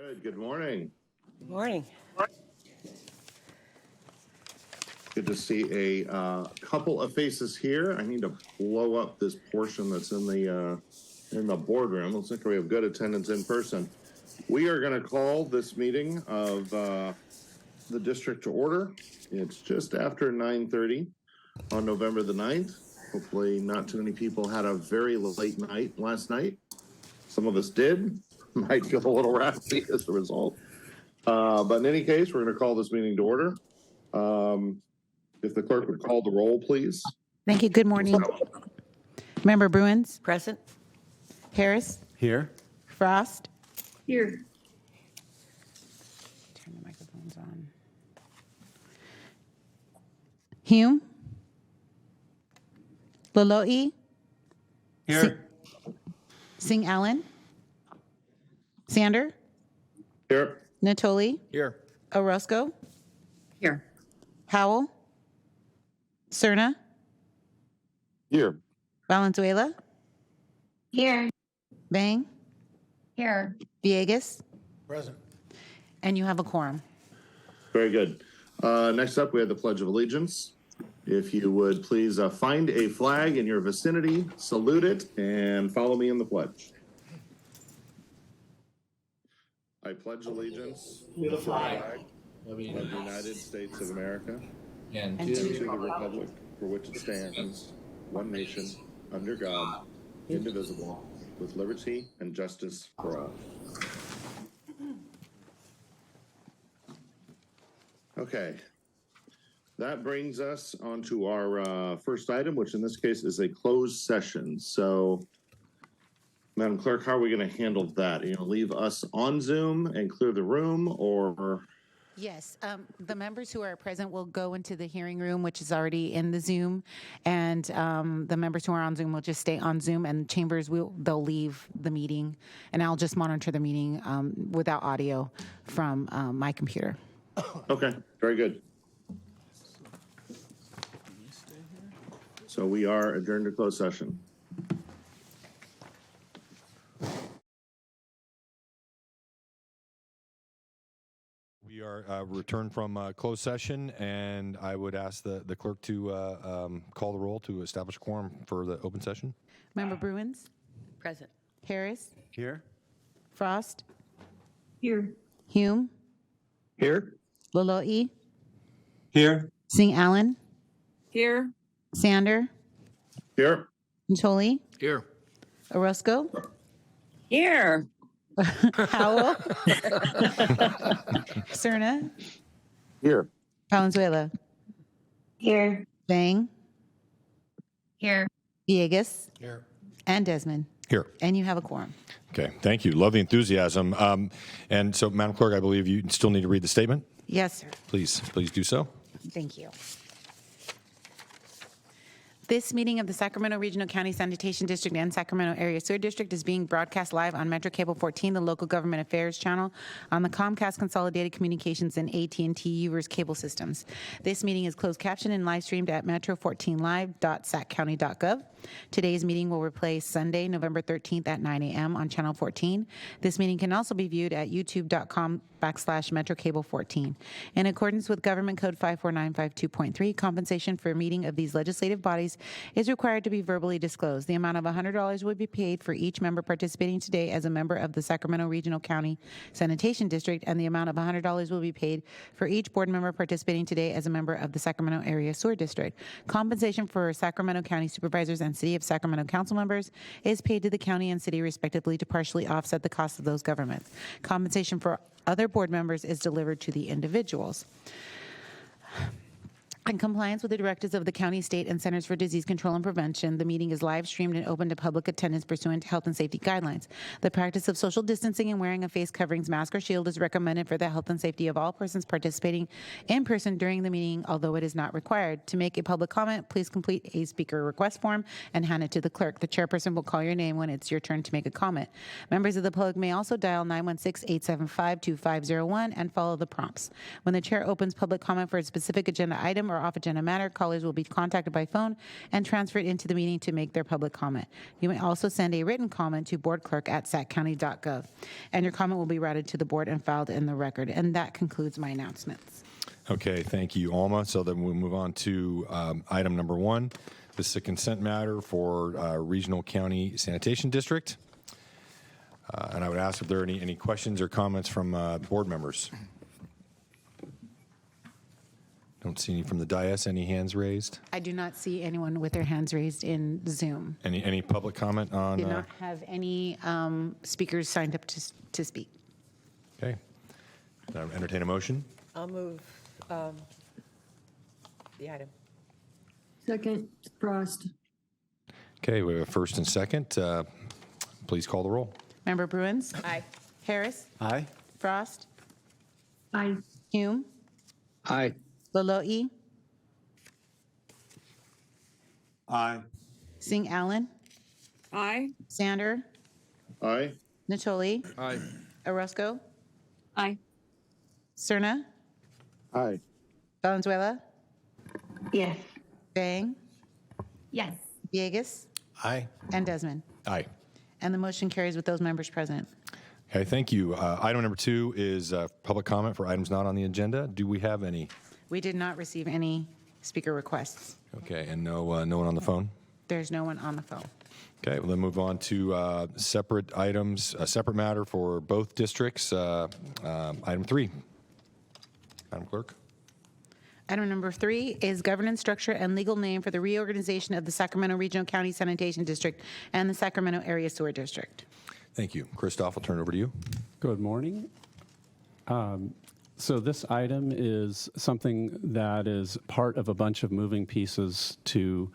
Good morning. Good morning. Good to see a couple of faces here. I need to blow up this portion that's in the boardroom. Looks like we have good attendance in person. We are going to call this meeting of the district to order. It's just after 9:30 on November the 9th. Hopefully not too many people had a very late night last night. Some of us did. Might feel a little raspy as a result. But in any case, we're going to call this meeting to order. If the clerk would call the roll, please. Thank you. Good morning. Member Bruins? Present. Harris? Here. Frost? Here. Turn the microphones on. Hume? Lalo'i? Here. Singh Allen? Sander? Here. Natoli? Here. Orozco? Here. Howell? Cerna? Here. Valenzuela? Here. Bang? Here. Villegas? Present. And you have a quorum. Very good. Next up, we have the Pledge of Allegiance. If you would please find a flag in your vicinity, salute it, and follow me in the pledge. I pledge allegiance To the flag of the United States of America and and to the republic for which it stands, one nation, under God, indivisible, with liberty and justice for all. Okay. That brings us on to our first item, which in this case is a closed session. So, Madam Clerk, how are we going to handle that? Are you going to leave us on Zoom and clear the room, or? Yes, the members who are present will go into the hearing room, which is already in the Zoom, and the members who are on Zoom will just stay on Zoom, and chambers, they'll leave the meeting, and I'll just monitor the meeting without audio from my computer. Okay, very good. So we are adjourned to closed session. We are returned from closed session, and I would ask the clerk to call the roll to establish quorum for the open session. Member Bruins? Present. Harris? Here. Frost? Here. Hume? Here. Lalo'i? Here. Singh Allen? Here. Sander? Here. Natoli? Here. Orozco? Here. Howell? Cerna? Here. Valenzuela? Here. Bang? Here. Villegas? Here. And Desmond? Here. And you have a quorum. Okay, thank you. Love the enthusiasm. And so, Madam Clerk, I believe you still need to read the statement. Yes, sir. Please do so. Thank you. This meeting of the Sacramento Regional County Sanitation District and Sacramento Area Sewer District is being broadcast live on Metro Cable 14, the local government affairs channel, on the Comcast Consolidated Communications and AT&T UVerse cable systems. This meeting is closed captioned and live streamed at metro14live.saccounty.gov. Today's meeting will replay Sunday, November 13th at 9 a.m. on Channel 14. This meeting can also be viewed at youtube.com/MetroCable14. In accordance with Government Code 54952.3, compensation for a meeting of these legislative bodies is required to be verbally disclosed. The amount of $100 would be paid for each member participating today as a member of the Sacramento Regional County Sanitation District, and the amount of $100 will be paid for each board member participating today as a member of the Sacramento Area Sewer District. Compensation for Sacramento County supervisors and City of Sacramento council members is paid to the county and city respectively to partially offset the cost of those governments. Compensation for other board members is delivered to the individuals. In compliance with the directives of the county, state, and Centers for Disease Control and Prevention, the meeting is live streamed and open to public attendance pursuant to health and safety guidelines. The practice of social distancing and wearing of face coverings, mask, or shield is recommended for the health and safety of all persons participating in person during the meeting, although it is not required. To make a public comment, please complete a speaker request form and hand it to the clerk. The chairperson will call your name when it's your turn to make a comment. Members of the public may also dial 916-875-2501 and follow the prompts. When the chair opens public comment for a specific agenda item or or off-agenda matter, callers will be contacted by phone and transferred into the meeting to make their public comment. You may also send a written comment to boardclerk@saccounty.gov, and your comment will be routed to the board and filed in the record. And that concludes my announcements. Okay, thank you, Alma. So then we'll move on to item number 1. This is a consent matter for Regional County Sanitation District. And I would ask if there are any questions or comments from board members. Don't see any from the dais. Any hands raised? I do not see anyone with their hands raised in Zoom. Any public comment on? Do not have any speakers signed up to speak. Okay. Can I entertain a motion? I'll move the item. Second, Frost. Okay, we have a first and second. Please call the roll. Member Bruins? Aye. Harris? Aye. Frost? Aye. Hume? Aye. Lolo'i? Aye. Singh Allen? Aye. Sander? Aye. Natoli? Aye. Orozco? Aye. Cerna? Aye. Valenzuela? Yes. Bang? Yes. Villegas? Aye. And Desmond. Aye. And the motion carries with those members present. Okay, thank you. Item number 2 is public comment for items not on the agenda. Do we have any? We did not receive any speaker requests. Okay, and no one on the phone? There's no one on the phone. Okay, we'll then move on to separate items, a separate matter for both districts. Item 3. Madam Clerk. Item number 3 is governance structure and legal name for the reorganization of the Sacramento Regional County Sanitation District and the Sacramento Area Sewer District. Thank you. Christoph, I'll turn it over to you. Good morning. So this item is something that is part of a bunch of moving pieces to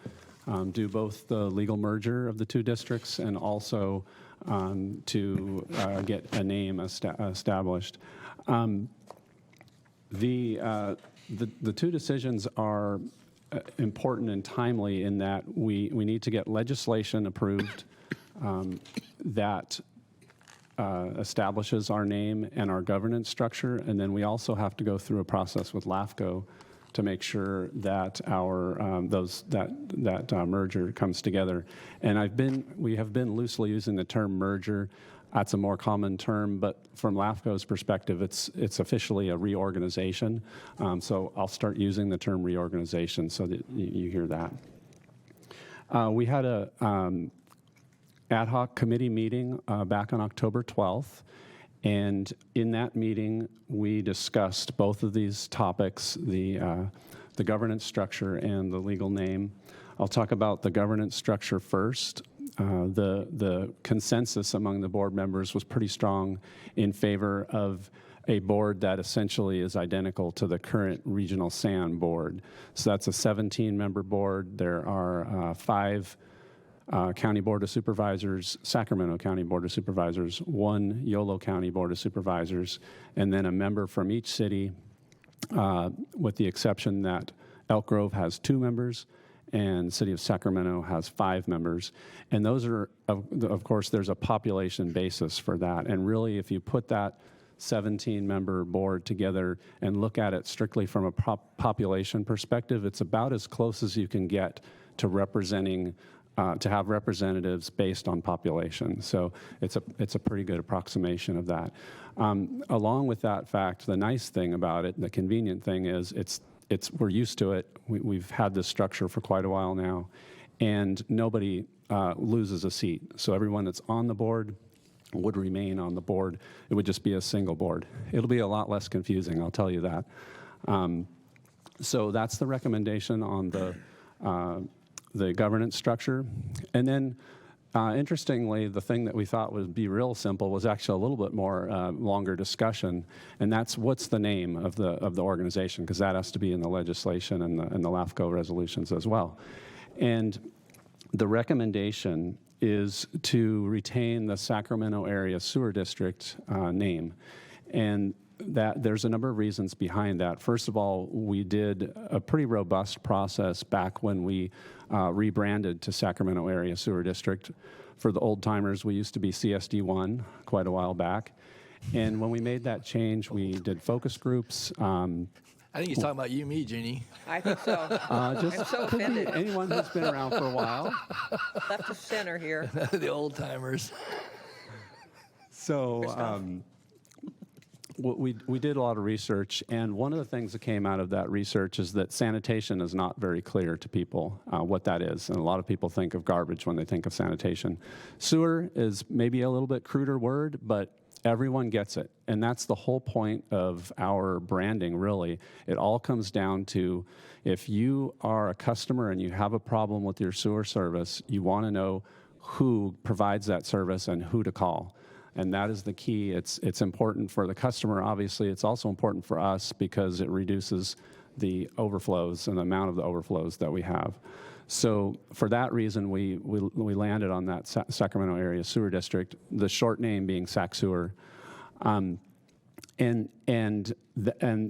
do both the legal merger of the two districts and also to get a name established. The two decisions are important and timely in that we need to get legislation approved that establishes our name and our governance structure, and then we also have to go through a process with LAFCO to make sure that our merger comes together. And we have been loosely using the term merger. That's a more common term, but from LAFCO's perspective, it's officially a reorganization. So I'll start using the term reorganization so that you hear that. We had a ad hoc committee meeting back on October 12th. And in that meeting, we discussed both of these topics, the governance structure and the legal name. I'll talk about the governance structure first. The consensus among the board members was pretty strong in favor of a board that essentially is identical to the current RegionalSAN board. So that's a 17-member board. There are 5 County Board of Supervisors, Sacramento County Board of Supervisors, 1 Yolo County Board of Supervisors, and then a member from each city, with the exception that Elk Grove has 2 members and the City of Sacramento has 5 members. And those are, of course, there's a population basis for that. And really, if you put that 17-member board together and look at it strictly from a population perspective, it's about as close as you can get to representing to have representatives based on population. So it's a pretty good approximation of that. Along with that fact, the nice thing about it, the convenient thing is we're used to it. We've had this structure for quite a while now, and nobody loses a seat. So everyone that's on the board would remain on the board. It would just be a single board. It'll be a lot less confusing, I'll tell you that. So that's the recommendation on the governance structure. And then, interestingly, the thing that we thought would be real simple was actually a little bit more longer discussion, and that's what's the name of the organization, because that has to be in the legislation and the LAFCO resolutions as well. And the recommendation is to retain the Sacramento Area Sewer District name. And that there's a number of reasons behind that. First of all, we did a pretty robust process back when we rebranded to Sacramento Area Sewer District. For the old timers, we used to be CSD1 quite a while back. And when we made that change, we did focus groups. I think he's talking about you, me, Jeannie. I think so. Just I'm so could be offended. anyone who's been around for a while. Left of center here. The old timers. So we did a lot of research, and one of the things that came out of that research is that sanitation is not very clear to people what that is, and a lot of people think of garbage when they think of sanitation. Sewer is maybe a little bit cruder word, but everyone gets it, and that's the whole point of our branding, really. It all comes down to, if you are a customer and you have a problem with your sewer service, you want to know who provides that service and who to call. And that is the key. It's important for the customer, obviously. It's also important for us because it reduces the overflows and the amount of the overflows that we have. So for that reason, we landed on that Sacramento area sewer district, the short name being Sac Sewer. And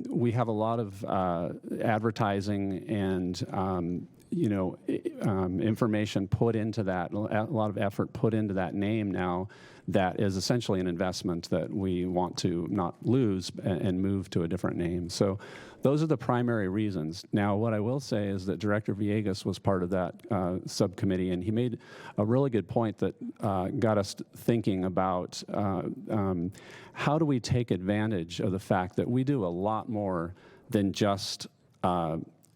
we have a lot of advertising and information put into that, a lot of effort put into that name now that is essentially an investment that we want to not lose and move to a different name. So those are the primary reasons. Now, what I will say is that Director Villegas was part of that subcommittee, and he made a really good point that got us thinking about how do we take advantage of the fact that we do a lot more than just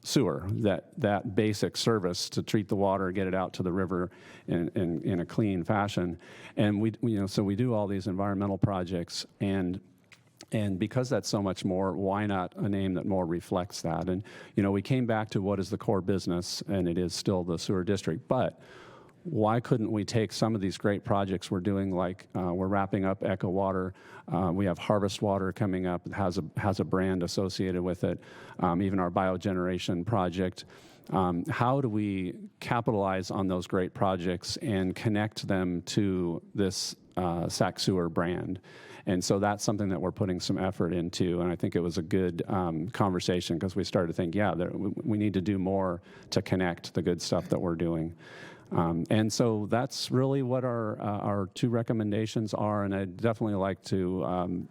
sewer, that basic service to treat the water, get it out to the river in a clean fashion. And so we do all these environmental projects, and because that's so much more, why not a name that more reflects that? And we came back to what is the core business, and it is still the sewer district. But why couldn't we take some of these great projects we're doing, like we're wrapping up Echo Water, we have Harvest Water coming up, it has a brand associated with it, even our biogeneration project. How do we capitalize on those great projects and connect them to this Sac Sewer brand? And so that's something that we're putting some effort into, and I think it was a good conversation because we started to think, we need to do more to connect the good stuff that we're doing. And so that's really what our two recommendations are, and I'd definitely like to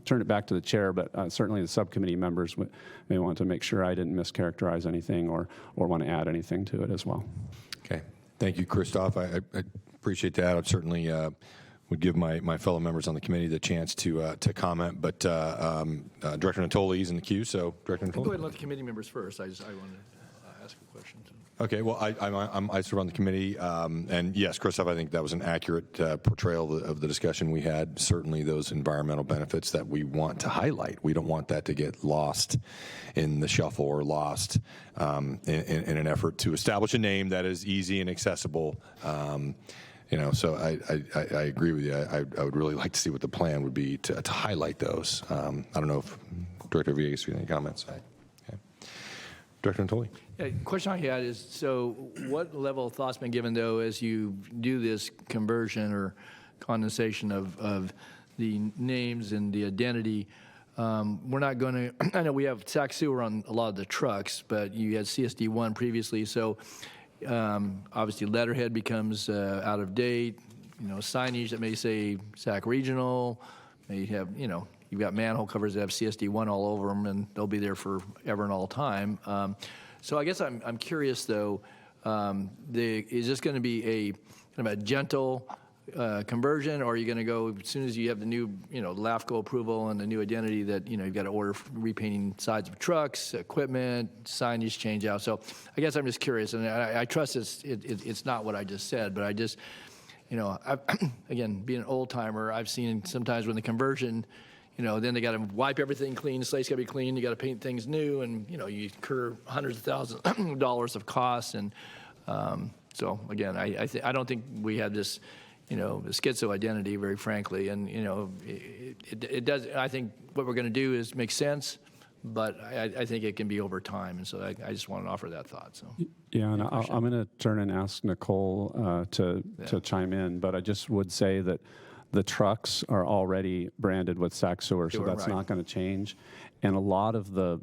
turn it back to the chair, but certainly the subcommittee members may want to make sure I didn't mischaracterize anything or want to add anything to it as well. Okay. Thank you, Christoph. I appreciate that. I certainly would give my fellow members on the committee the chance to comment, but Director Natoli is in the queue, so Director Natoli. Go ahead and let the committee members first. I wanted to ask a question. Okay, well, I serve on the committee, and yes, Christoph, I think that was an accurate portrayal of the discussion we had. Certainly those environmental benefits that we want to highlight. We don't want that to get lost in the shuffle or lost in an effort to establish a name that is easy and accessible. So I agree with you. I would really like to see what the plan would be to highlight those. I don't know if Director Villegas has any comments. Okay. Director Natoli. Yeah, question I had is, so what level of thought's been given, though, as you do this conversion or condensation of the names and the identity? We're not going to, I know we have Sac Sewer on a lot of the trucks, but you had CSD1 previously, so obviously letterhead becomes out of date, signage that may say Sac Regional, may have, you've got manhole covers that have CSD1 all over them, and they'll be there forever and all time. So I guess I'm curious, though, is this going to be a kind of a gentle conversion, or are you going to go as soon as you have the new, LAFCO approval and the new identity that, you've got to order repainting sides of trucks, equipment, signage change out? So I guess I'm just curious, and I trust it's not what I just said, but I just, again, being an old timer, I've seen sometimes when the conversion, then they got to wipe everything clean. The slate's got to be clean. You got to paint things new, and you incur hundreds of thousands of dollars of costs. And so again, I don't think we have this, schizo identity, very frankly. And it does. I think what we're going to do is make sense, but I think it can be over time. And so I just want to offer that thought. So yeah, and I'm going to turn and ask Nicole to chime in, but I just would say that the trucks are already branded with Sac Sewer, so that's not going to change. And a lot of the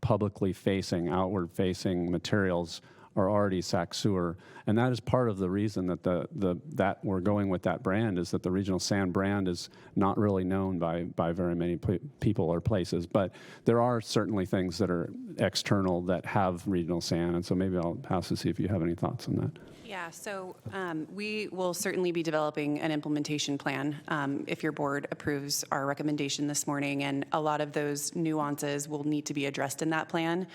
publicly facing, outward facing materials are already Sac Sewer, and that is part of the reason that that we're going with that brand, is that the Regional SAN brand is not really known by very many people or places. But there are certainly things that are external that have Regional SAN, and so maybe I'll pass to see if you have any thoughts on that. Yeah, so we will certainly be developing an implementation plan if your board approves our recommendation this morning, and a lot of those nuances will need to be addressed in that plan.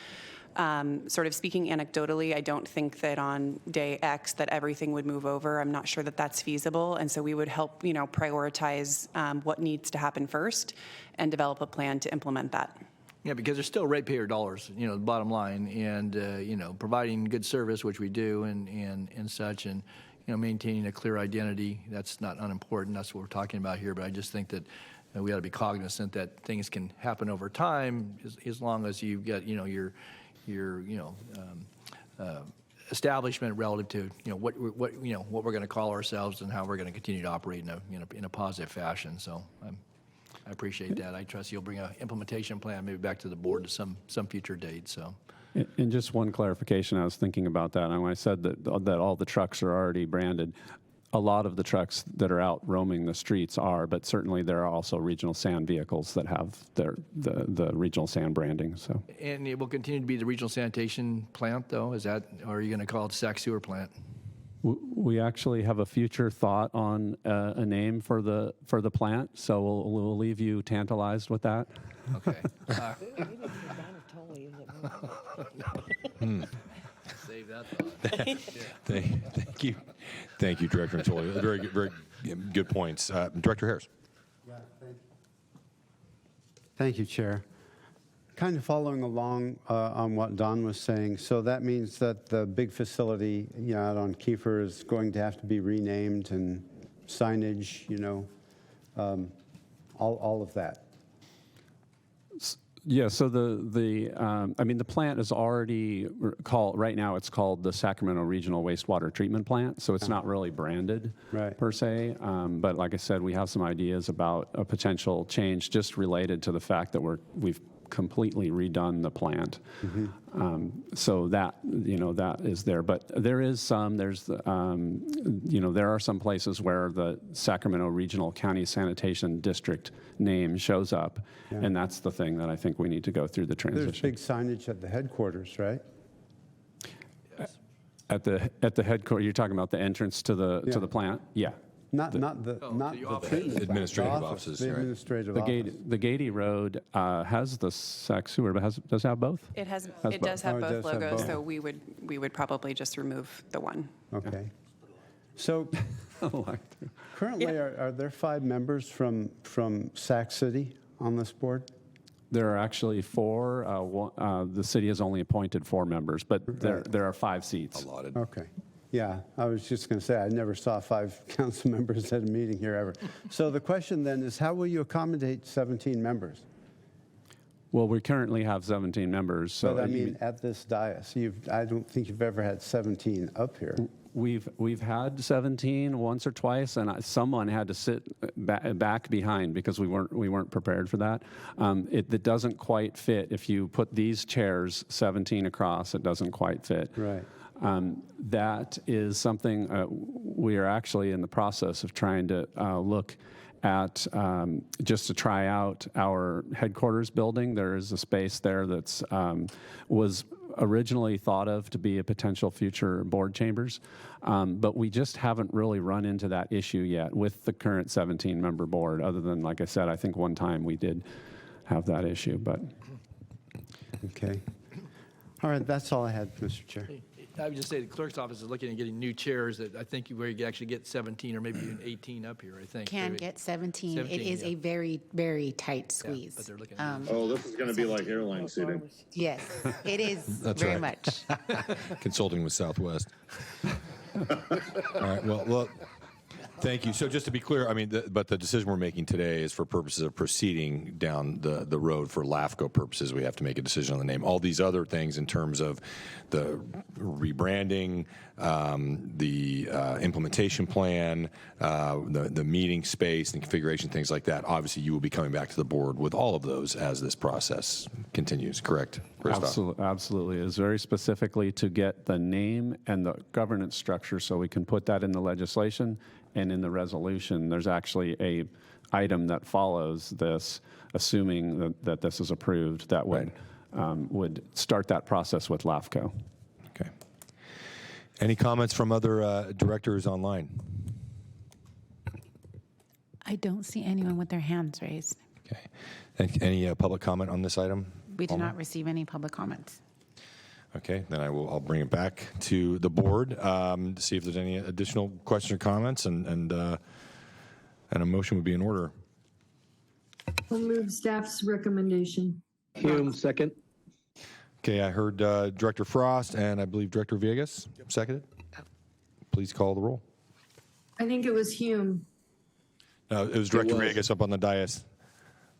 Sort of speaking anecdotally, I don't think that on day X that everything would move over. I'm not sure that that's feasible, and so we would help, prioritize what needs to happen first and develop a plan to implement that. Yeah, because there's still ratepayer dollars, the bottom line, and, providing good service, which we do, and such, and, maintaining a clear identity, that's not unimportant. That's what we're talking about here, but I just think that we ought to be cognizant that things can happen over time as long as you've got, your establishment relative to, what we're going to call ourselves and how we're going to continue to operate in a positive fashion. So I appreciate that. I trust you'll bring an implementation plan maybe back to the board to some future date. So, and just one clarification, I was thinking about that. And when I said that all the trucks are already branded, a lot of the trucks that are out roaming the streets are, but certainly there are also Regional SAN vehicles that have the Regional SAN branding. So, and it will continue to be the regional sanitation plant, though. Is that, or are you going to call it Sac Sewer plant? We actually have a future thought on a name for the plant, so we'll leave you tantalized with that. Okay. Save that thought. Thank you, Director Antoli. Very good points. Director Harris. Yeah, thank you, Chair. Kind of following along on what Don was saying, so that means that the big facility, out on Kiefer is going to have to be renamed, and signage, all of that. Yeah, so the plant is already called, right now it's called the Sacramento Regional Wastewater Treatment Plant, so it's not really branded per se. But like I said, we have some ideas about a potential change just related to the fact that we've completely redone the plant. So that, that is there. But there are some places where the Sacramento Regional County Sanitation District name shows up. And that's the thing that I think we need to go through the transition. There's big signage at the headquarters, right? At the headquarters, you're talking about the entrance to the plant? Yeah. Not the treatment Administrative plant, offices, the right. The administrative office. Gady Road has the Sac Sewer, but does it have both? It does Oh, have it both does have logos, both. so we would probably just remove the one. Okay. So currently, are there 5 members from Sac City on this board? There are actually 4. The city has only appointed 4 members, but there are 5 seats. Allotted. Okay. Yeah, I was just going to say, I never saw 5 council members at a meeting here ever. So the question then is, how will you accommodate 17 members? Well, we currently have 17 members. So But I mean, at this dais, I don't think you've ever had 17 up here. We've had 17 once or twice, and someone had to sit back behind because we weren't prepared for that. It doesn't quite fit. If you put these chairs 17 across, it doesn't quite fit. Right. That is something we are actually in the process of trying to look at, just to try out our headquarters building. There is a space there that's was originally thought of to be a potential future board chambers, but we just haven't really run into that issue yet with the current 17-member board, other than, like I said, I think one time we did have that issue. But Okay. All right, that's all I had, Mr. Chair. I would just say the clerk's office is looking at getting new chairs that I think where you could actually get 17 or maybe even 18 up here, I think. Can Maybe. get 17. It 17, is yeah. a very, very tight squeeze. but they're looking at Oh, this is going to be like airline seating. Yes, it is That's very right. much. Consulting with Southwest. All right. Well, Thank you. So just to be clear, I mean, but the decision we're making today is for purposes of proceeding down the road for LAFCO purposes. We have to make a decision on the name. All these other things in terms of the rebranding, the implementation plan, the meeting space and configuration, things like that. Obviously, you will be coming back to the board with all of those as this process continues. Correct? Absolutely, absolutely. It's very specifically to get the name and the governance structure so we can put that in the legislation. And in the resolution, there's actually a item that follows this, assuming that this is approved, that would start that process with LAFCO. Okay. Any comments from other directors online? I don't see anyone with their hands raised. Okay. Any public comment on this item? We did not receive any public comments. Okay, then I'll bring it back to the board to see if there's any additional questions or comments, and a motion would be in order. I'll move staff's recommendation. Hume, second. Okay, I heard Director Frost and I believe Director Villegas seconded. Please call the roll. I think it was Hume. No, it was Director Villegas up on the dais.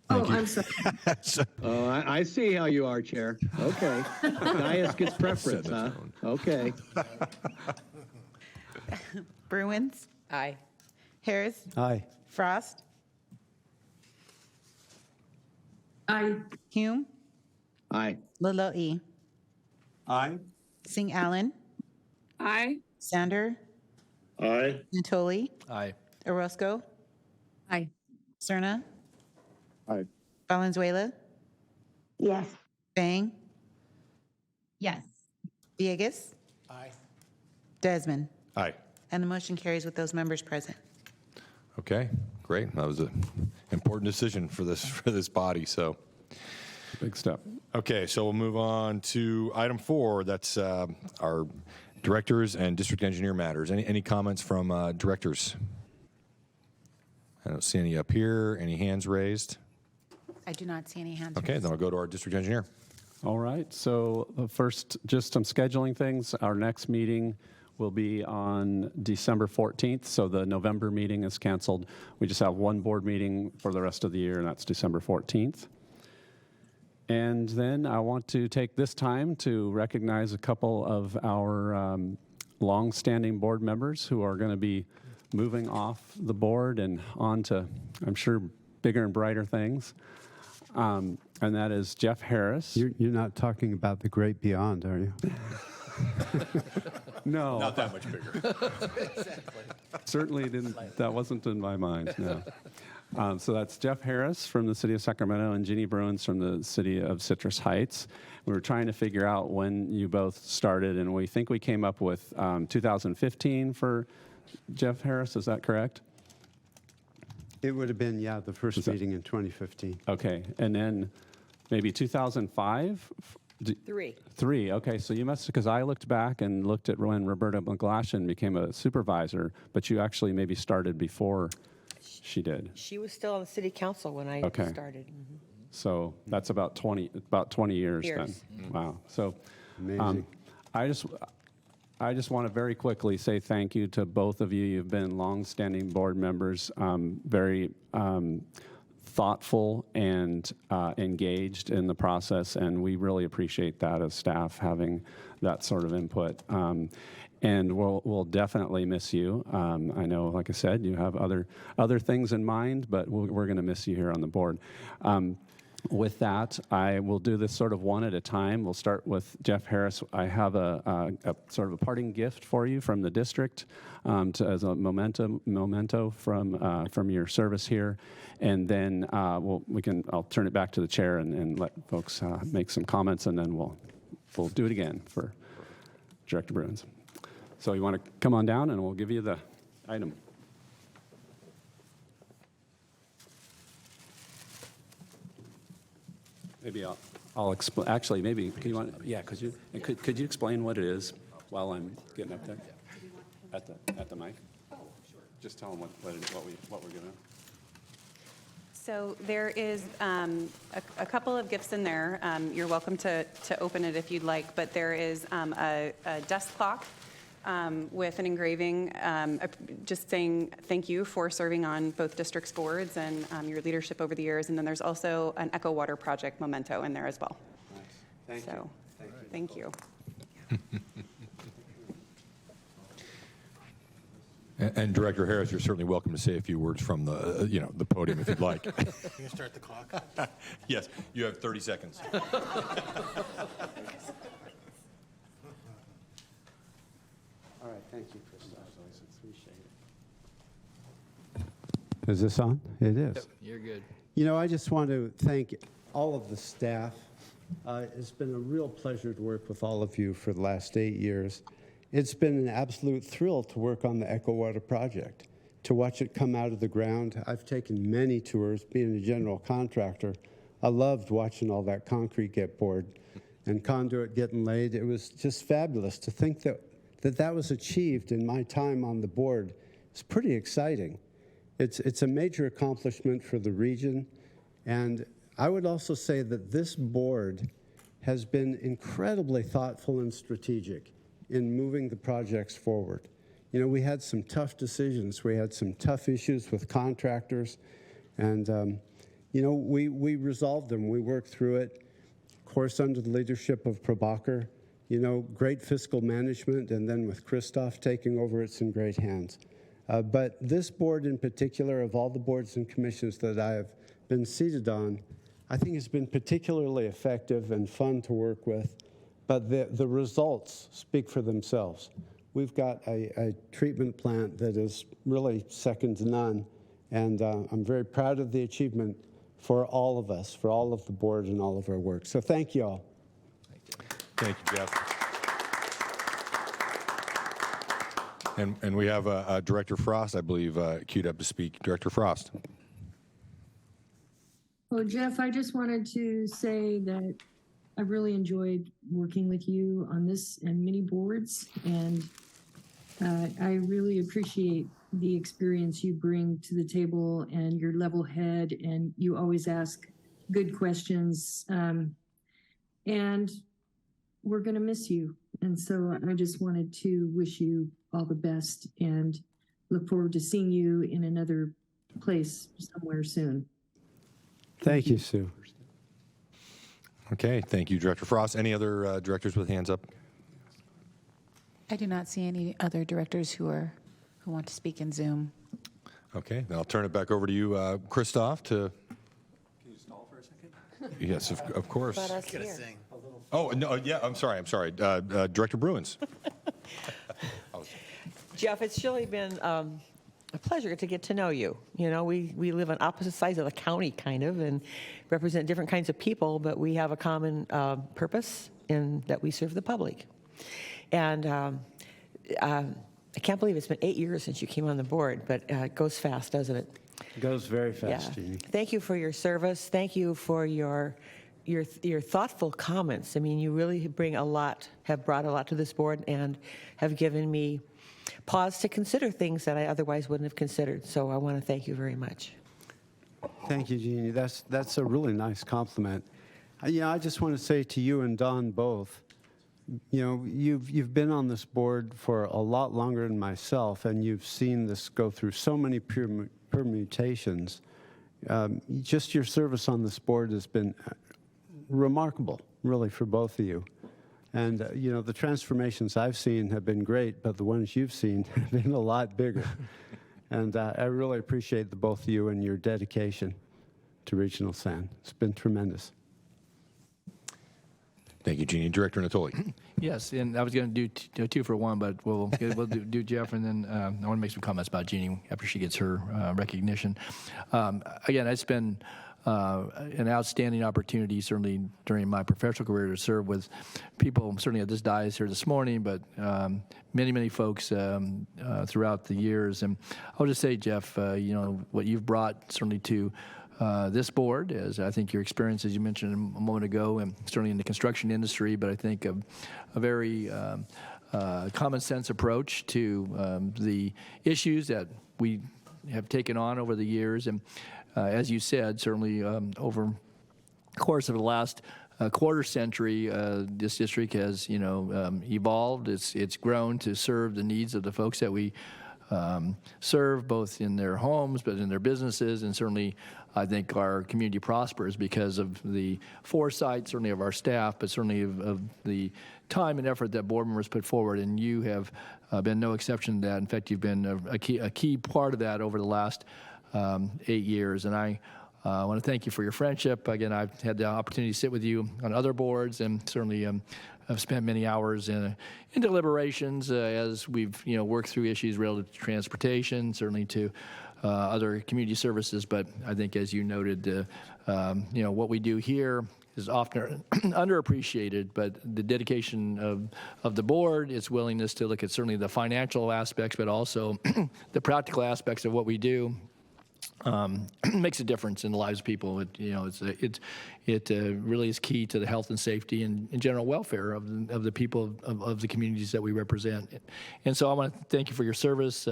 Oh, I'm sorry. Oh, I see how you are, Chair. Okay. Dias gets preference, huh? Okay. Bruins, Aye. Harris, Aye. Frost, Aye. Hume, Aye. Laloe, Aye. Singh Allen, Aye. Sander, Aye. Natoli, Aye. Orozco, Aye. Cerna, Aye. Valenzuela, Yes. Bang, Yes. Villegas. Aye. Desmond. Aye. And the motion carries with those members present. Okay, great. That was an important decision for this body. So, Big step. okay, so we'll move on to item 4. That's our directors and district engineer matters. Any comments from directors? I don't see any up here. Any hands raised? I do not see any hands Okay, raised. then I'll go to our district engineer. All right, so first, just some scheduling things. Our next meeting will be on December 14th, so the November meeting is canceled. We just have one board meeting for the rest of the year, and that's December 14th. And then I want to take this time to recognize a couple of our long-standing board members who are going to be moving off the board and on to, I'm sure, bigger and brighter things. And that is Jeff Harris. You're not talking about the great beyond, are you? No. Not that much bigger. Certainly didn't. That wasn't in my mind. No. So that's Jeff Harris from the city of Sacramento and Ginny Bruins from the city of Citrus Heights. We were trying to figure out when you both started, and we think we came up with 2015 for Jeff Harris. Is that correct? It would have been, the first meeting in 2015. Okay, and then maybe 2005. 3. 3. Okay, so you must, because I looked back and looked at when Roberta McGlashan became a supervisor, but you actually maybe started before she did. She was still on the city council when I Okay. started. Mm-hmm. So that's about 20 years then. Wow. So Amazing. I just want to very quickly say thank you to both of you. You've been longstanding board members, very thoughtful and engaged in the process, and we really appreciate that as staff, having that sort of input. And we'll definitely miss you. I know, like I said, you have other things in mind, but we're going to miss you here on the board. With that, I will do this sort of one at a time. We'll start with Jeff Harris. I have a sort of a parting gift for you from the district as a memento from your service here, and then I'll turn it back to the chair and let folks make some comments, and then we'll do it again for Director Bruins. So you want to come on down, and we'll give you the item. Maybe I'll explain. Actually, maybe could you explain what it is while I'm getting up there at the mic? Oh, sure. Just tell them what we're giving. So there is a couple of gifts in there. You're welcome to open it if you'd like, but there is a desk clock with an engraving, just saying thank you for serving on both district's boards and your leadership over the years. And then there's also an Echo Water Project memento in there as well. Nice. Thank you. Thank you. And Director Harris, you're certainly welcome to say a few words from the, the podium if you'd like. Can you start the clock? Yes, you have 30 seconds. All right, thank you, Christoph. Appreciate it. Is this on? It is. You're good. I just want to thank all of the staff. It's been a real pleasure to work with all of you for the last 8 years. It's been an absolute thrill to work on the Echo Water project, to watch it come out of the ground. I've taken many tours, being a general contractor. I loved watching all that concrete get poured and conduit getting laid. It was just fabulous to think that was achieved in my time on the board. It's pretty exciting. It's a major accomplishment for the region, and I would also say that this board has been incredibly thoughtful and strategic in moving the projects forward. We had some tough decisions. We had some tough issues with contractors, and we resolved them. We worked through it, of course, under the leadership of Prabhakar. Great fiscal management, and then with Christoph taking over, it's in great hands. But this board in particular, of all the boards and commissions that I have been seated on, I think has been particularly effective and fun to work with. But the results speak for themselves. We've got a treatment plant that is really second to none, and I'm very proud of the achievement for all of us, for all of the board and all of our work. So thank you all. Thank you, Jeff. And we have Director Frost, I believe, queued up to speak. Director Frost. Well, Jeff, I just wanted to say that I've really enjoyed working with you on this and many boards, and I really appreciate the experience you bring to the table and your level head, and you always ask good questions, and we're going to miss you. And so I just wanted to wish you all the best and look forward to seeing you in another place somewhere soon. Thank you, Sue. Okay, thank you, Director Frost. Any other directors with hands up? I do not see any other directors who want to speak in Zoom. Okay, then I'll turn it back over to you, Christoph, to... Can you stall for a second? Yes, of course. About us here. Oh, no, yeah, I'm sorry. Director Bruins. Jeff, it's really been a pleasure to get to know you. We live on opposite sides of the county, kind of, and represent different kinds of people, but we have a common purpose in that we serve the public. And I can't believe it's been 8 years since you came on the board, but it goes fast, doesn't it? It goes very fast, Jeannie. Thank you for your service. Thank you for your thoughtful comments. I mean, you really have brought a lot to this board and have given me pause to consider things that I otherwise wouldn't have considered. So I want to thank you very much. Thank you, Jeannie. That's a really nice compliment. I just want to say to you and Don both, you've been on this board for a lot longer than myself, and you've seen this go through so many permutations. Just your service on this board has been remarkable, really, for both of you. And, the transformations I've seen have been great, but the ones you've seen have been a lot bigger. And I really appreciate the both of you and your dedication to RegionalSAN. It's been tremendous. Thank you, Jeannie. Director Natoli. Yes, and I was going to do two for one, but we'll do Jeff, and then I want to make some comments about Jeannie after she gets her recognition. Again, it's been an outstanding opportunity, certainly during my professional career, to serve with people, certainly at this dais here this morning, but many folks throughout the years. And I'll just say, Jeff, what you've brought certainly to this board, as I think your experience, as you mentioned a moment ago, and certainly in the construction industry, but I think a very common sense approach to the issues that we have taken on over the years. And as you said, certainly over the course of the last a quarter century, this district has, evolved. It's grown to serve the needs of the folks that we serve, both in their homes, but in their businesses, and certainly I think our community prospers because of the foresight, certainly of our staff, but certainly of the time and effort that board members put forward, and you have been no exception to that. In fact, you've been a key part of that over the last 8 years, and I want to thank you for your friendship. Again, I've had the opportunity to sit with you on other boards, and certainly I've spent many hours in deliberations as we've worked through issues relative to transportation, certainly to other community services. But I think, as you noted, what we do here is often underappreciated, but the dedication of the board, its willingness to look at certainly the financial aspects, but also the practical aspects of what we do, makes a difference in the lives of people. It really is key to the health and safety and general welfare of the people of the communities that we represent. And so I want to thank you for your service.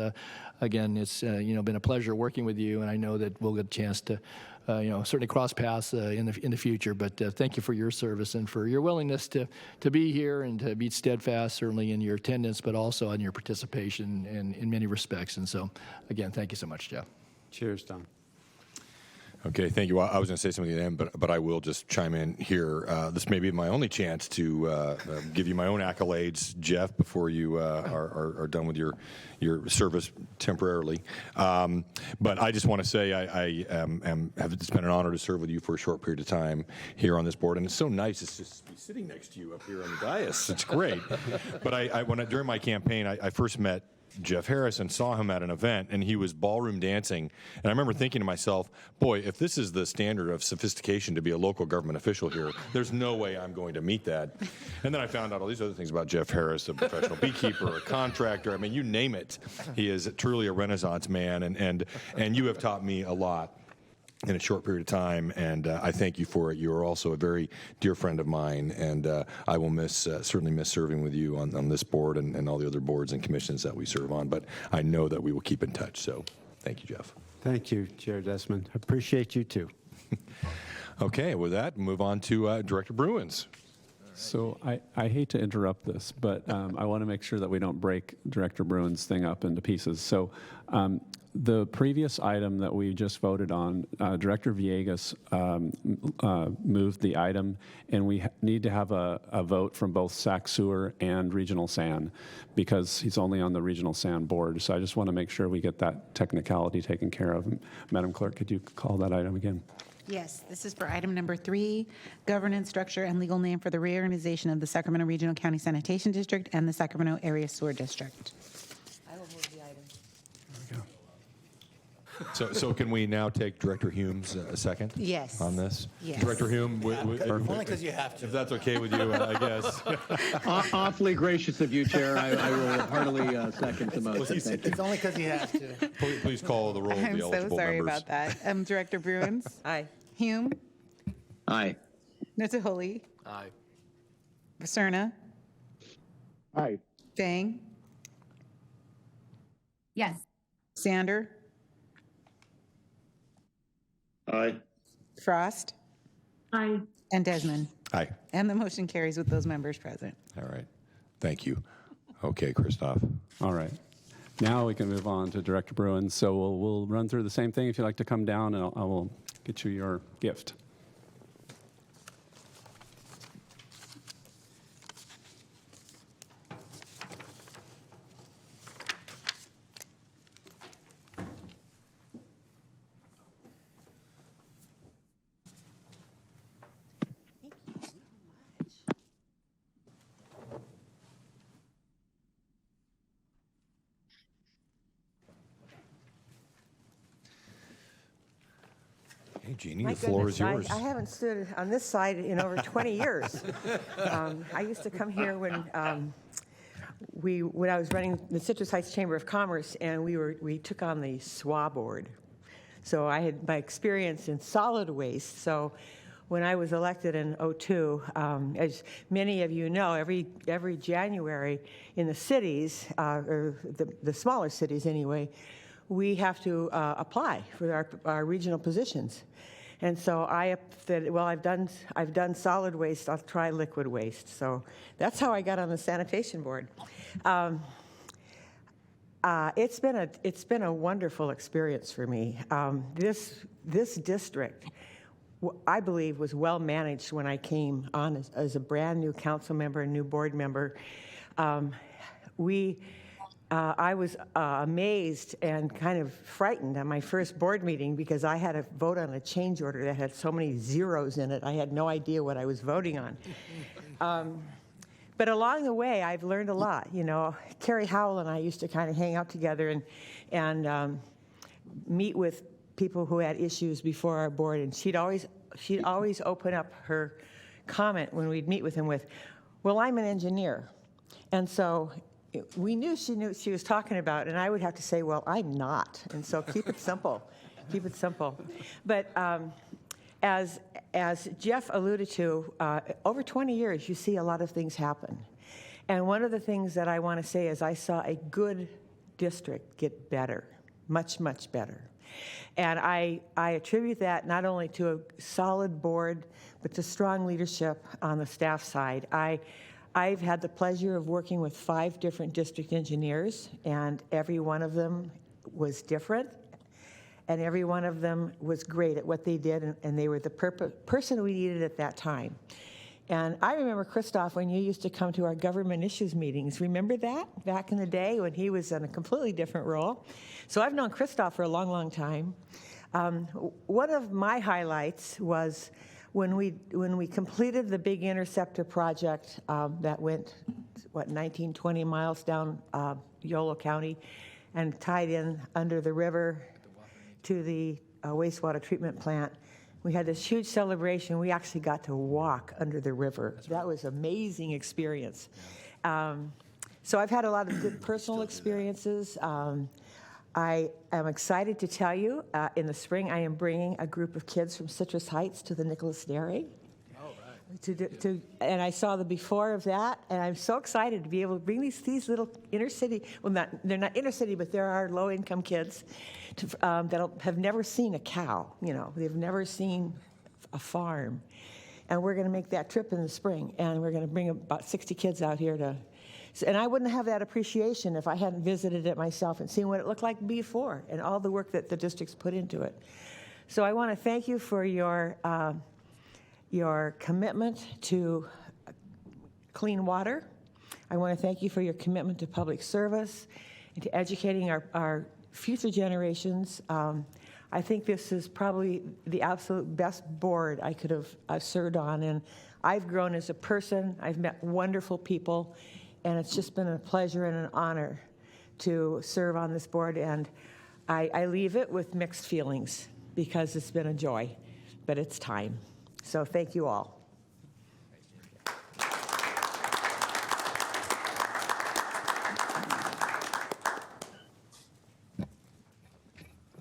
Again, it's been a pleasure working with you, and I know that we'll get a chance to certainly cross paths in the future. But thank you for your service and for your willingness to be here and to be steadfast, certainly in your attendance, but also in your participation in many respects. And so, again, thank you so much, Jeff. Cheers, Don. Okay, thank you. I was going to say something at the end, but I will just chime in here. This may be my only chance to give you my own accolades, Jeff, before you are done with your service temporarily. But I just want to say it's been an honor to serve with you for a short period of time here on this board, and it's so nice to just be sitting next to you up here on the dais. It's great. But during my campaign, I first met Jeff Harris and saw him at an event, and he was ballroom dancing. And I remember thinking to myself, boy, if this is the standard of sophistication to be a local government official here, there's no way I'm going to meet that. And then I found out all these other things about Jeff Harris, a professional beekeeper, a contractor. I mean, you name it. He is truly a Renaissance man, and you have taught me a lot in a short period of time, and I thank you for it. You are also a very dear friend of mine, and I will certainly miss serving with you on this board and all the other boards and commissions that we serve on, but I know that we will keep in touch, so thank you, Jeff. Thank you, Chair Desmond. Appreciate you, too. Okay, with that, move on to Director Bruins. So I hate to interrupt this, but I want to make sure that we don't break Director Bruin's thing up into pieces. So the previous item that we just voted on, Director Villegas moved the item, and we need to have a vote from both Sac Sewer and RegionalSAN because he's only on the RegionalSAN board. So I just want to make sure we get that technicality taken care of. Madam Clerk, could you call that item again? Yes, this is for item number 3, governance structure and legal name for the reorganization of the Sacramento Regional County Sanitation District and the Sacramento Area Sewer District. I will move the item. So can we now take Director Hume's a second? Yes. On this? Yes. Director Hume, Only because you have to. if that's okay with you, I guess. Awfully gracious of you, Chair. I will heartily second the motion. Thank you. It's only because you have to. Please call the roll of I'm the so eligible sorry members. about that. Director Bruins, Aye. Hume, Aye. Notaholi, Aye. Paserna, Aye. Fang, Yes. Sander, Aye. Frost, Aye. and Desmond. Aye. And the motion carries with those members present. All right. Thank you. Okay, Christoph. All right. Now we can move on to Director Bruin. So we'll run through the same thing. If you'd like to come down, and I will get you your gift. Hey, Jeannie, My the floor is goodness, yours. I haven't stood on this side in over 20 years. I used to come here when I was running the Citrus Heights Chamber of Commerce, and we took on the SWA board. So I had my experience in solid waste. So when I was elected in '02, as many of you know, every January in the cities, or the smaller cities anyway, we have to apply for our regional positions. And so I said, well, I've done solid waste, I'll try liquid waste. So that's how I got on the sanitation board. It's been a wonderful experience for me. This district, I believe, was well managed when I came on as a brand new council member, a new board member. I was amazed and kind of frightened at my first board meeting because I had to vote on a change order that had so many zeros in it. I had no idea what I was voting on. But along the way, I've learned a lot. You know, Carrie Howell and I used to kind of hang out together and meet with people who had issues before our board, and she'd always open up her comment when we'd meet with him with, "Well, I'm an engineer," and so we knew she was talking about, and I would have to say, "Well, I'm not," and so keep it simple, keep it simple. But as Jeff alluded to, over 20 years, you see a lot of things happen, and one of the things that I want to say is I saw a good district get better, much, much better. And I attribute that not only to a solid board, but to strong leadership on the staff side. I've had the pleasure of working with 5 different district engineers, and every one of them was different, and every one of them was great at what they did, and they were the person we needed at that time. And I remember, Christoph, when you used to come to our government issues meetings. Remember that back in the day when he was in a completely different role? So I've known Christoph for a long, long time. One of my highlights was when we completed the big interceptor project that went, 19, 20 miles down Yolo County and tied in under the river to the wastewater treatment plant. We had this huge celebration. We actually got to walk under the river. That was an amazing experience. So I've had a lot of good personal experiences. I am excited to tell you, in the spring, I am bringing a group of kids from Citrus Heights to the Nicholas Dairy. And I saw the before of that, and I'm so excited to be able to bring these little inner city, well, they're not inner city, but there are low-income kids that have never seen a cow. You know, they've never seen a farm. And we're going to make that trip in the spring, and we're going to bring about 60 kids out here to. And I wouldn't have that appreciation if I hadn't visited it myself and seen what it looked like before and all the work that the district's put into it. So I want to thank you for your commitment to clean water. I want to thank you for your commitment to public service and to educating our future generations. I think this is probably the absolute best board I could have served on, and I've grown as a person. I've met wonderful people, and it's just been a pleasure and an honor to serve on this board, and I leave it with mixed feelings because it's been a joy, but it's time. So thank you all.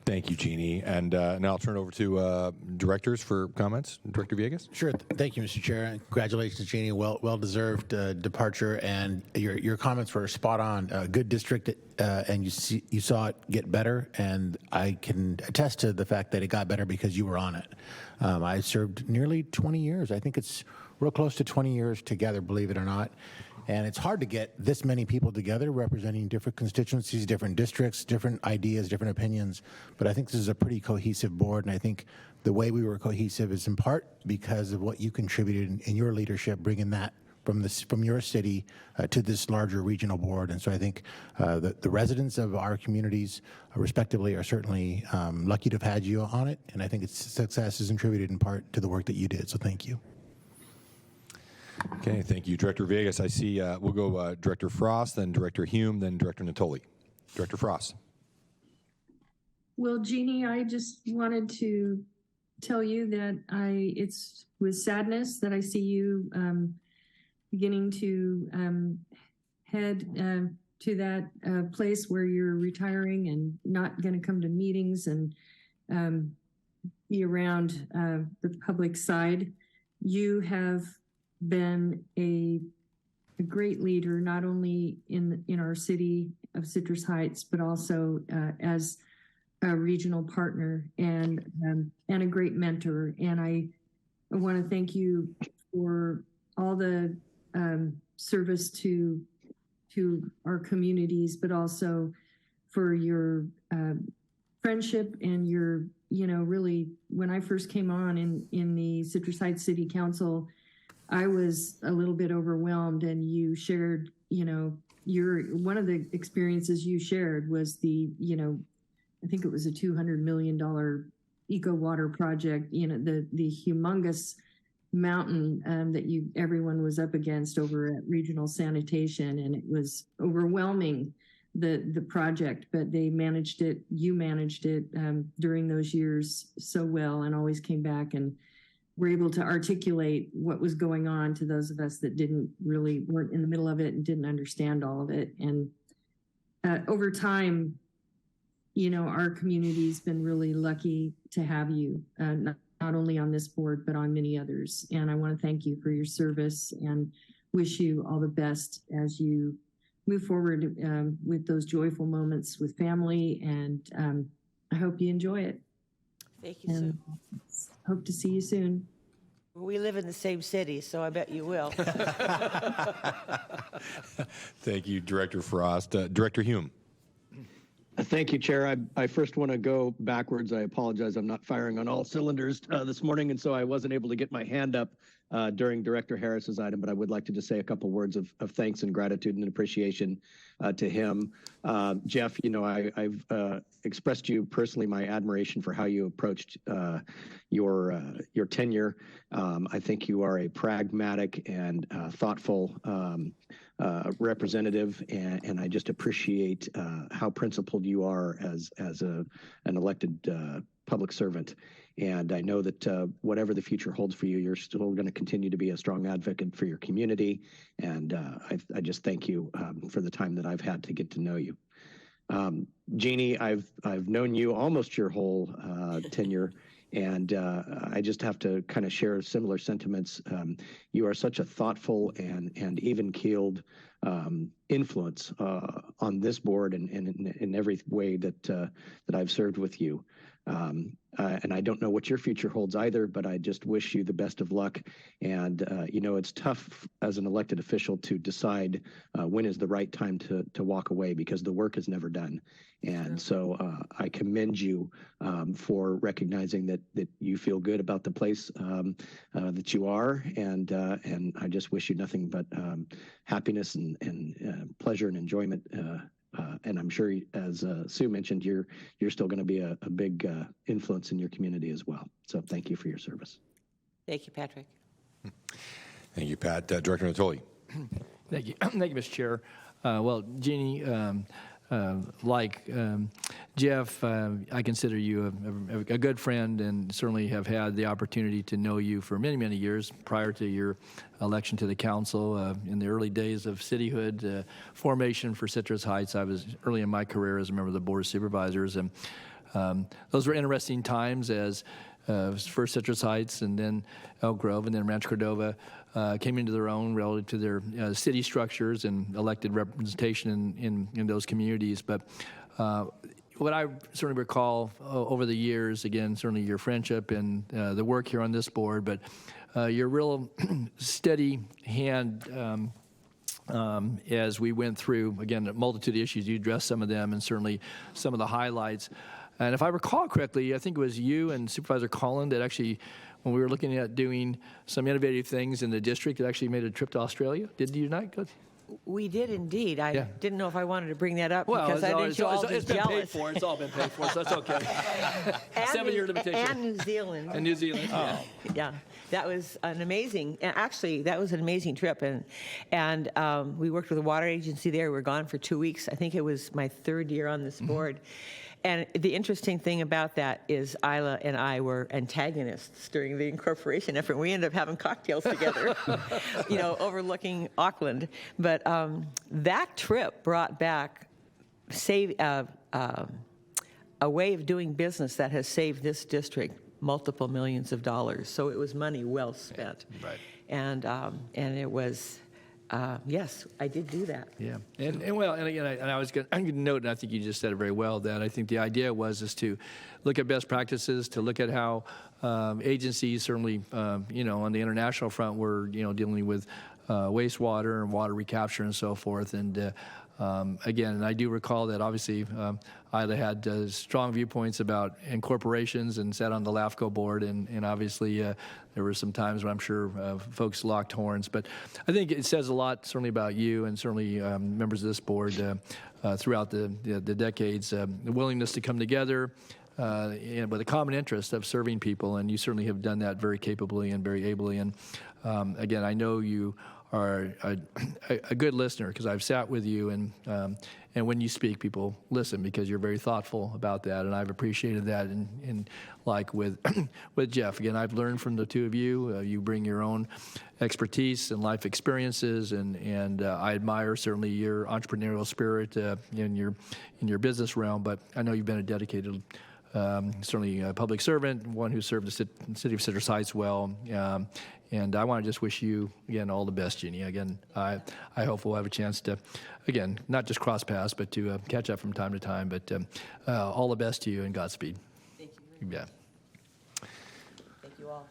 Thank you, Jeannie. And now I'll turn it over to directors for comments. Director Villegas? Sure. Thank you, Mr. Chair. Congratulations, Jeannie. Well-deserved departure, and your comments were spot on. Good district, and you saw it get better, and I can attest to the fact that it got better because you were on it. I served nearly 20 years. I think it's real close to 20 years together, believe it or not. And it's hard to get this many people together representing different constituencies, different districts, different ideas, different opinions. But I think this is a pretty cohesive board, and I think the way we were cohesive is in part because of what you contributed in your leadership, bringing that from your city to this larger regional board. And so I think the residents of our communities, respectively, are certainly lucky to have had you on it, and I think its success is attributed in part to the work that you did. So thank you. Okay, thank you, Director Villegas. I see we'll go Director Frost, then Director Hume, then Director Natoli. Director Frost. Well, Jeannie, I just wanted to tell you that it's with sadness that I see you beginning to head to that place where you're retiring and not going to come to meetings and be around the public side. You have been a great leader, not only in our city of Citrus Heights, but also as a regional partner and a great mentor. And I want to thank you for all the service to our communities, but also for your friendship and your, really, when I first came on in the Citrus Heights City Council, I was a little bit overwhelmed, and you shared, one of the experiences you shared was I think it was a $200 million eco water project, the humongous mountain that everyone was up against over at Regional Sanitation, and it was overwhelming, the project, but you managed it during those years so well, and always came back and were able to articulate what was going on to those of us that weren't in the middle of it and didn't understand all of it. And over time, our community's been really lucky to have you, not only on this board, but on many others. And I want to thank you for your service and wish you all the best as you move forward with those joyful moments with family. And I hope you enjoy it. Thank you, and Sue. Hope to see you soon. We live in the same city, so I bet you will. Thank you, Director Frost. Director Hume. Thank you, Chair. I first want to go backwards. I apologize. I'm not firing on all cylinders this morning, and so I wasn't able to get my hand up during Director Harris's item, but I would like to just say a couple words of thanks and gratitude and appreciation to him. Jeff, I've expressed to you personally my admiration for how you approached your tenure. I think you are a pragmatic and thoughtful representative, and I just appreciate how principled you are as an elected public servant. And I know that whatever the future holds for you, you're still going to continue to be a strong advocate for your community. And I just thank you for the time that I've had to get to know you. Jeannie, I've known you almost your whole tenure. And I just have to kind of share similar sentiments. You are such a thoughtful and even-keeled influence on this board and in every way that I've served with you. And I don't know what your future holds either, but I just wish you the best of luck. And, it's tough as an elected official to decide when is the right time to walk away, because the work is never done. And so I commend you for recognizing that you feel good about the place that you are. And I just wish you nothing but happiness and pleasure and enjoyment. And I'm sure, as Sue mentioned, you're still going to be a big influence in your community as well. So thank you for your service. Thank you, Patrick. Thank you, Pat. Director Natoli. Thank you. Thank you, Mr. Chair. Well, Jeannie, like Jeff, I consider you a good friend, and certainly have had the opportunity to know you for many, many years prior to your election to the council. In the early days of cityhood formation for Citrus Heights, I was early in my career as a member of the Board of Supervisors, and those were interesting times as first Citrus Heights and then Elk Grove and then Rancho Cordova came into their own relative to their city structures and elected representation in those communities. But what I certainly recall over the years, again, certainly your friendship and the work here on this board, but your real steady hand as we went through, again, a multitude of issues. You addressed some of them, and certainly some of the highlights. And if I recall correctly, I think it was you and Supervisor Collin that actually, when we were looking at doing some innovative things in the district, that actually made a trip to Australia. Did you not go? We did indeed. I didn't know if I wanted to bring that up because I didn't all it's been paid for. It's all been paid for, so that's okay. 7-year limitation. And New Zealand. And New Zealand. Yeah, that was an amazing. Actually, that was an amazing trip, and we worked with the water agency there. We were gone for 2 weeks. I think it was my 3rd year on this board. And the interesting thing about that is Isla and I were antagonists during the incorporation effort. We ended up having cocktails together, overlooking Auckland. But that trip brought back a way of doing business that has saved this district multiple millions of dollars. So it was money well spent. Right. And it was yes, I did do that. Yeah, and well, and again, I was going to note, and I think you just said it very well, that I think the idea is to look at best practices, to look at how agencies, certainly, on the international front, we're dealing with wastewater and water recapture and so forth, and again, and I do recall that obviously Isla had strong viewpoints about incorporations and sat on the LAFCO board, and obviously there were some times when I'm sure folks locked horns. But I think it says a lot, certainly about you and certainly members of this board throughout the decades, the willingness to come together with a common interest of serving people, and you certainly have done that very capably and very ably. And again, I know you are a good listener because I've sat with you, and when you speak, people listen because you're very thoughtful about that, and I've appreciated that. And like with with Jeff, again, I've learned from the two of you. You bring your own expertise and life experiences, and I admire certainly your entrepreneurial spirit in your business realm. But I know you've been a dedicated. Certainly a public servant, one who served the city of Citrus Heights well. And I want to just wish you, again, all the best, Jeannie. Again, I hope we'll have a chance to, again, not just cross paths, but to catch up from time to time. But all the best to you and Godspeed. Thank you. Yeah. Thank you all.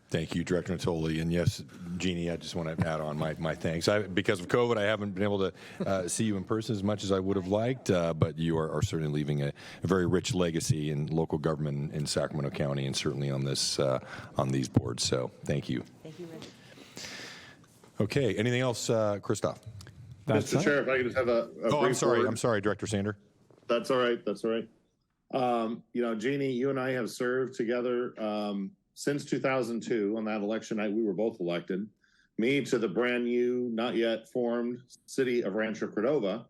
Thank you, Director Natoli. And yes, Jeannie, I just want to add on my thanks. Because of COVID, I haven't been able to see you in person as much as I would have liked, but you are certainly leaving a very rich legacy in local government in Sacramento County and certainly on these boards. So thank you. Thank you, Rich. Okay, anything else, Christoph? Mr. Chair, if I could just have a brief word. I'm sorry, Director Sander. That's all right. That's all right. Jeannie, you and I have served together since 2002. On that election night, we were both elected. Me to the brand new, not yet formed city of Rancho Cordova,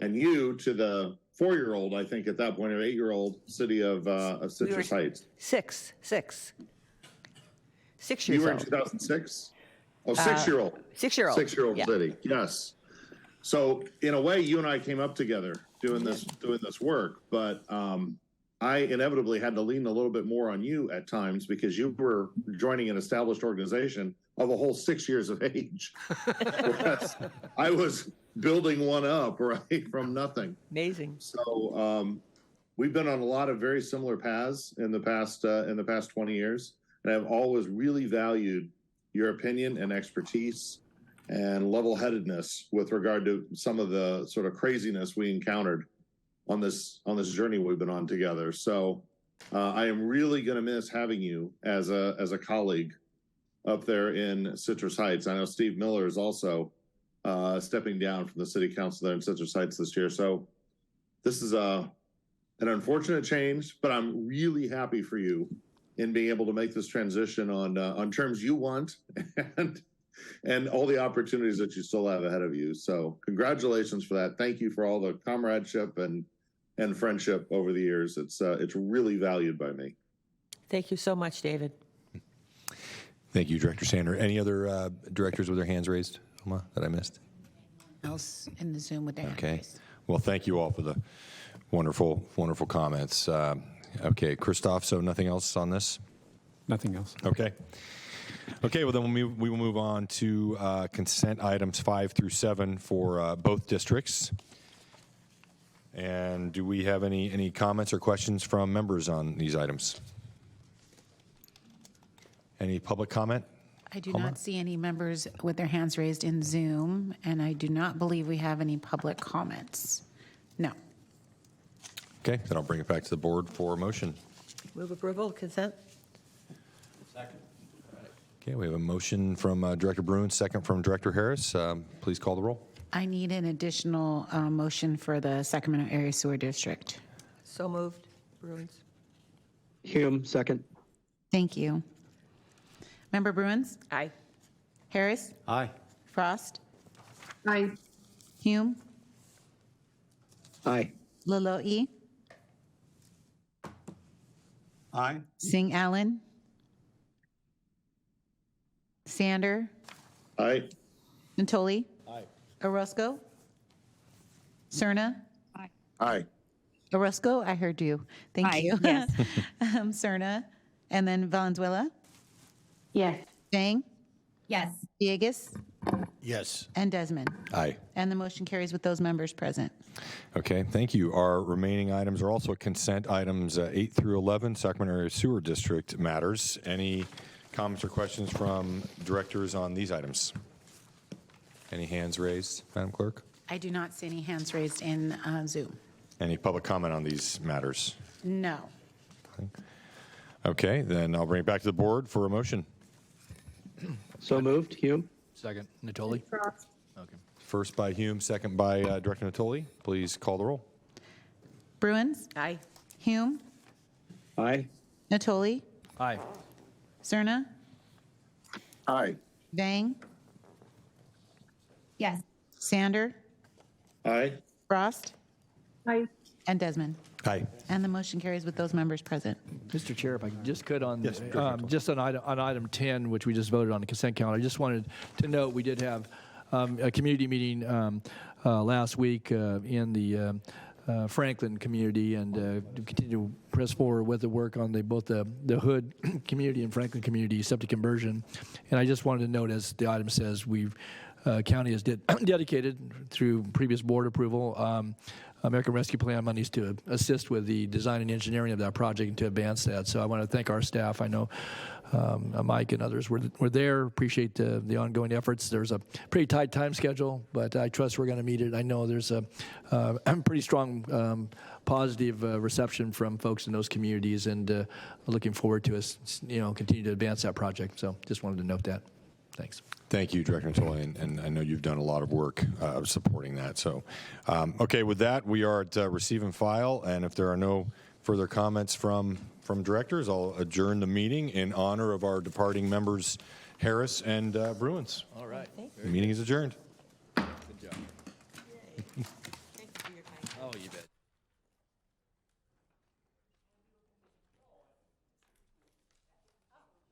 and you to the 4-year-old, I think at that point, or 8-year-old city of Citrus Heights. 6 years You were old. in 2006? Oh, 6-year-old. 6-year-old. 6-year-old Yeah. city. Yes. So in a way, you and I came up together doing this work, but I inevitably had to lean a little bit more on you at times because you were joining an established organization of a whole 6 years of age. Whereas I was building one up right from nothing. Amazing. So we've been on a lot of very similar paths in the past 20 years, and I've always really valued your opinion and expertise and level-headedness with regard to some of the sort of craziness we encountered on this journey we've been on together. So I am really going to miss having you as a colleague up there in Citrus Heights. I know Steve Miller is also stepping down from the city council there in Citrus Heights this year. So this is an unfortunate change, but I'm really happy for you in being able to make this transition on terms you want and all the opportunities that you still have ahead of you. So congratulations for that. Thank you for all the comradeship and friendship over the years. It's really valued by me. Thank you so much, David. Thank you, Director Sander. Any other directors with their hands raised, Oma, that I missed? Else in the Zoom with their hand Okay. raised. Well, thank you all for the wonderful comments. Okay, Christoph, so nothing else on this? Nothing else. Okay. Okay, well, then we will move on to consent items 5 through 7 for both districts. And do we have any comments or questions from members on these items? Any public comment? I do Homer? not see any members with their hands raised in Zoom, and I do not believe we have any public comments. No. Okay, then I'll bring it back to the board for a motion. Move approval, consent? Okay, we have a motion from Director Bruin, second from Director Harris. Please call the roll. I need an additional motion for the Sacramento Area Sewer District. So moved. Bruins. Hume, second. Thank you. Member Bruins? Aye. Harris? Aye. Frost? Aye. Hume? Aye. Laloe? Aye. Singh Allen? Sander? Aye. Natoli? Aye. Orozco? Cerna? Aye. Orozco, I heard you. Thank Aye, you. yes. Cerna. And then Valenzuela? Yes. Jang? Yes. Villegas? Yes. and Desmond. Aye. And the motion carries with those members present. Okay, thank you. Our remaining items are also consent items 8 through 11, Sacramento Area Sewer District matters. Any comments or questions from directors on these items? Any hands raised, Madam Clerk? I do not see any hands raised in Zoom. Any public comment on these matters? No. Okay, then I'll bring it back to the board for a motion. So moved. Hume? Second. Natoli? Frost. Okay. First by Hume, second by Director Natoli. Please call the roll. Bruins? Aye. Hume? Aye. Natoli? Aye. Cerna? Aye. Vang? Yes. Sander? Aye. Frost? Aye. And Desmond. Aye. And the motion carries with those members present. Mr. Chair, if I just could on, Yes, Director just on item 10, which we just voted on the consent calendar, I just wanted to note we did have a community meeting last week in the Franklin community, and continue to press forward with the work on both the Hood community and Franklin community septic conversion. And I just wanted to note, as the item says, county has dedicated through previous board approval American Rescue Plan monies to assist with the design and engineering of that project and to advance that. So I want to thank our staff. I know Mike and others were there. Appreciate the ongoing efforts. There's a pretty tight time schedule, but I trust we're going to meet it. I know there's a pretty strong positive reception from folks in those communities, and looking forward to us, continue to advance that project. So just wanted to note that. Thanks. Thank you, Director Natoli, and I know you've done a lot of work supporting that. So, okay, with that, we are at receive and file, and if there are no further comments from directors, I'll adjourn the meeting in honor of our departing members, Harris and Bruins. All right. The meeting is adjourned.